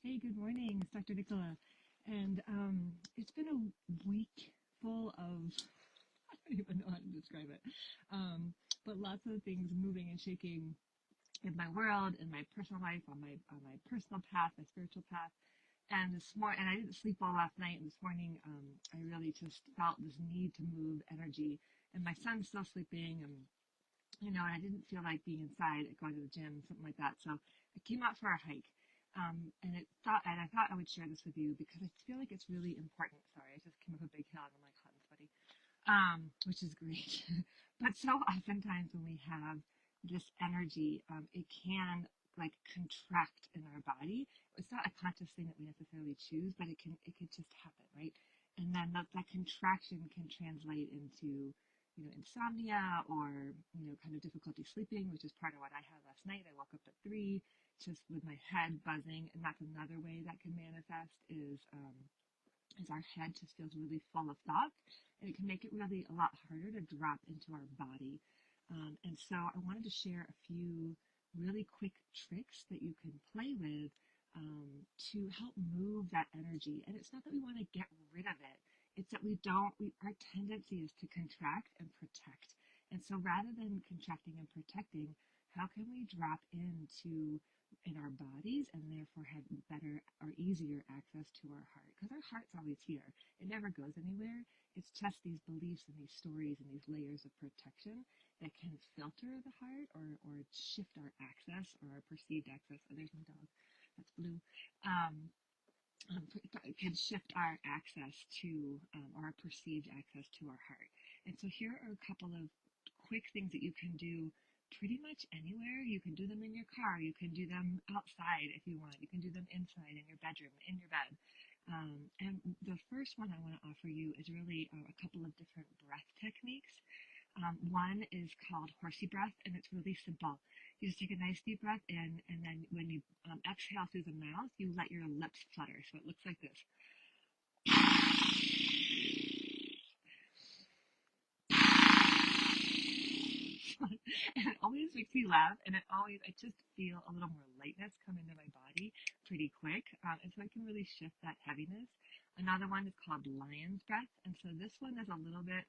Hey, good morning. It's Dr. Nicola. And it's been a week full of, I don't even know how to describe it, but lots of things moving and shaking in my world, in my personal life, on my personal path, my spiritual path. And this morning, and I didn't sleep well last night. And this morning, I really just felt this need to move energy. And my son's still sleeping, and and I didn't feel like being inside, going to the gym, something like that. So I came out for a hike, and I thought I would share this with you because I feel like it's really important. Sorry, I just came up a big hill and I'm like hot and sweaty, which is great. But so oftentimes when we have this energy, it can like contract in our body. It's not a conscious thing that we necessarily choose, but it can just happen, right? And then that contraction can translate into insomnia or, kind of difficulty sleeping, which is part of what I had last night. I woke up at 3 just with my head buzzing. And that's another way that can manifest is our head just feels really full of thoughts, and it can make it really a lot harder to drop into our body. And so I wanted to share a few really quick tricks that you can play with to help move that energy. And it's not that we want to get rid of it. It's that our tendency is to contract and protect. And so rather than contracting and protecting, how can we drop in our bodies and therefore have better or easier access to our heart? Because our heart's always here. It never goes anywhere. It's just these beliefs and these stories and these layers of protection that can filter the heart or shift our access or our perceived access. Oh, there's my dog. That's Blue. Can shift our access to or our perceived access to our heart. And so here are a couple of quick things that you can do pretty much anywhere. You can do them in your car. You can do them outside if you want. You can do them inside in your bedroom, in your bed. And the first one I want to offer you is really a couple of different breath techniques. One is called horsey breath, and it's really simple. You just take a nice deep breath in, and then when you exhale through the mouth, you let your lips flutter. So it looks like this. And it always makes me laugh, and I just feel a little more lightness come into my body pretty quick, and so I can really shift that heaviness. Another one is called lion's breath, and so this one is a little bit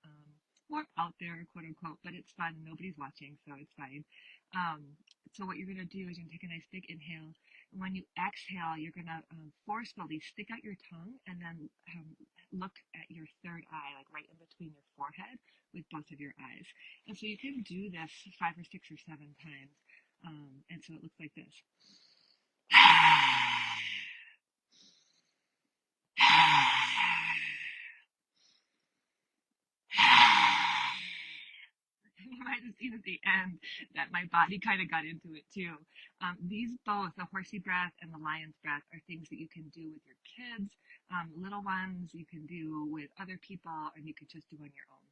more out there, quote unquote, but it's fun. Nobody's watching, so it's fine. So what you're going to do is you're going to take a nice big inhale, and when you exhale, you're going to forcefully stick out your tongue and then look at your third eye, like right in between your forehead with both of your eyes. And so you can do this 5 or 6 or 7 times. And so it looks like this. You might have seen at the end that my body kind of got into it too. These both, the horsey breath and the lion's breath, are things that you can do with your kids, little ones, you can do with other people, and you can just do on your own.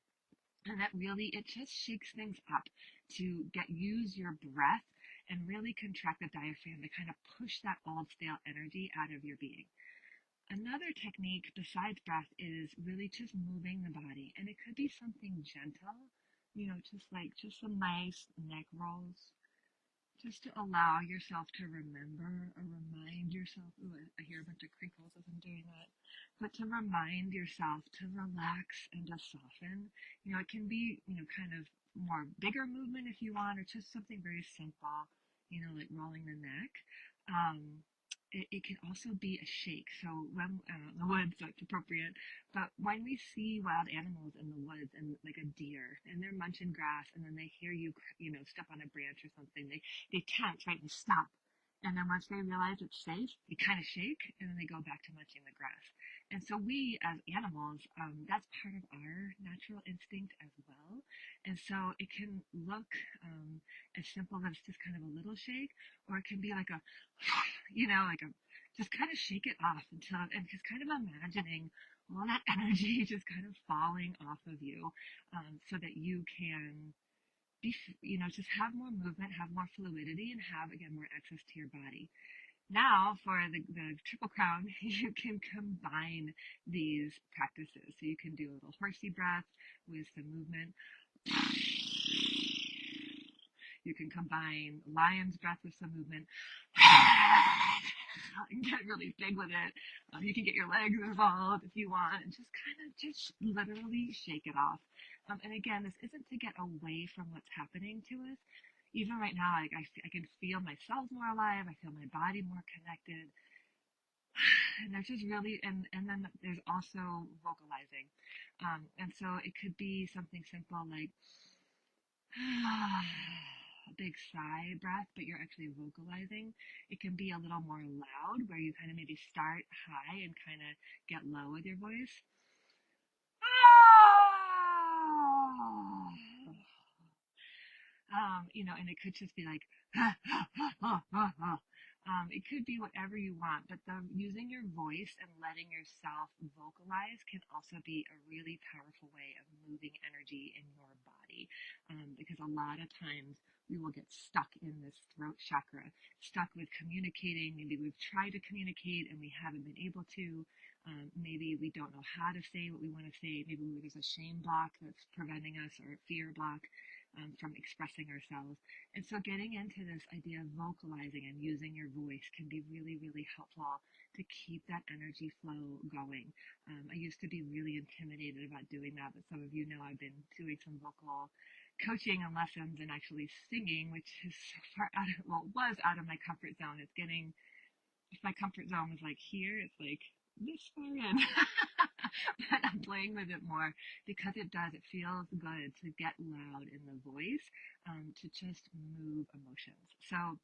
And that really, it just shakes things up to use your breath and really contract the diaphragm to kind of push that old stale energy out of your being. Another technique besides breath is really just moving the body. And it could be something gentle, just some nice neck rolls, just to allow yourself to remember or remind yourself. Ooh, I hear a bunch of crinkles as I'm doing that. But to remind yourself to relax and to soften. It can be, kind of more bigger movement if you want, or just something very simple, like rolling the neck. It can also be a shake. So when in the woods, so it's appropriate. But when we see wild animals in the woods, and like a deer, and they're munching grass, and then they hear you, step on a branch or something, they tense, right? They stop. And then once they realize it's safe, they kind of shake, and then they go back to munching the grass. And so we, as animals, that's part of our natural instinct as well. And so it can look as simple as just kind of a little shake, or it can be like a, just kind of shake it off and just kind of imagining all that energy just kind of falling off of you, so that you can just have more movement, have more fluidity, and have, again, more access to your body. Now, for the Triple Crown, you can combine these practices. So you can do a little horsey breath with some movement. You can combine lion's breath with some movement. get really big with it. You can get your legs involved if you want, and just literally shake it off. And again, this isn't to get away from what's happening to us. Even right now, like I can feel my cells more alive. I feel my body more connected. And there's just really, and then there's also vocalizing. And so it could be something simple like a big sigh breath, but you're actually vocalizing. It can be a little more loud where you kind of maybe start high and kind of get low with your voice. And it could just be like, it could be whatever you want, but using your voice and letting yourself vocalize can also be a really powerful way of moving energy in your body. Because a lot of times we will get stuck in this throat chakra, stuck with communicating. Maybe we've tried to communicate and we haven't been able to. Maybe we don't know how to say what we want to say. Maybe there's a shame block that's preventing us, or a fear block from expressing ourselves. And so getting into this idea of vocalizing and using your voice can be really, really helpful to keep that energy flow going. I used to be really intimidated about doing that, but some of you know I've been doing some vocal coaching and lessons and actually singing, which is so far was out of my comfort zone. If my comfort zone was like here, it's like this far in. But I'm playing with it more because it feels good to get loud in the voice, to just move emotions. So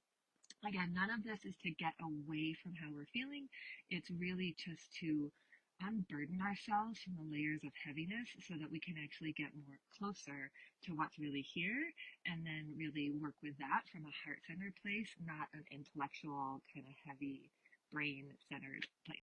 again, none of this is to get away from how we're feeling. It's really just to unburden ourselves from the layers of heaviness so that we can actually get more closer to what's really here, and then really work with that from a heart-centered place, not an intellectual kind of heavy brain-centered place.